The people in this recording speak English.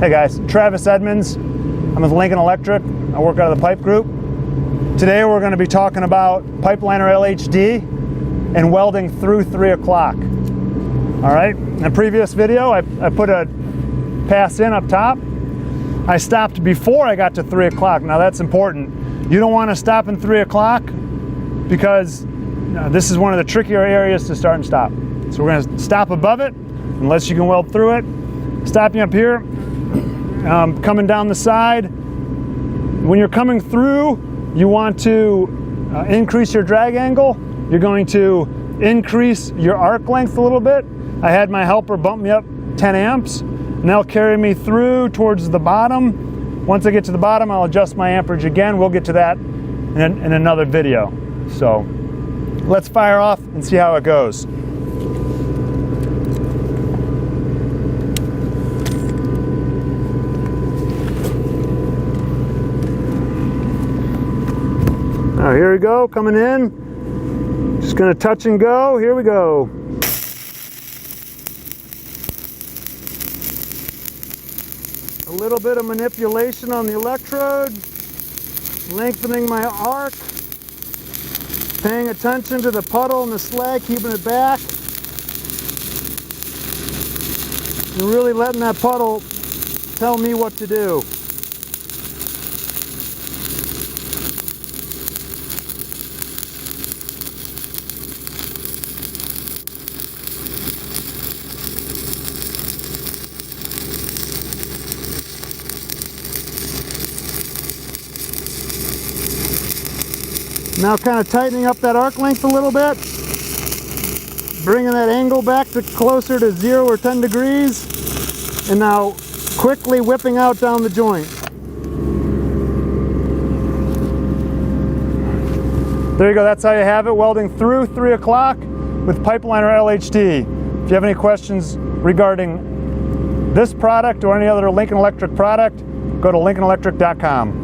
Hey guys, Travis Edmonds. I'm with Lincoln Electric. I work out of the pipe group. Today we're going to be talking about Pipeliner L-HD and welding through 3 o'clock. All right, in the previous video I put a pass in up top. I stopped before I got to 3 o'clock. Now that's important. You don't want to stop in 3 o'clock because this is one of the trickier areas to start and stop. So we're going to stop above it unless you can weld through it. Stopping up here, coming down the side. When you're coming through, you want to increase your drag angle. You're going to increase your arc length a little bit. I had my helper bump me up 10 amps, and that'll carry me through towards the bottom. Once I get to the bottom, I'll adjust my amperage again. We'll get to that in another video. So let's fire off and see how it goes. All right, here we go, coming in. Just gonna touch and go. Here we go. A little bit of manipulation on the electrode, lengthening my arc, paying attention to the puddle and the slag, keeping it back, and really letting that puddle tell me what to do. Now kind of tightening up that arc length a little bit, bringing that angle back to closer to 0 or 10 degrees, and now quickly whipping out down the joint. There you go, that's how you have it, welding through 3 o'clock with Pipeliner L-HD. If you have any questions regarding this product or any other Lincoln Electric product, go to lincolnelectric.com.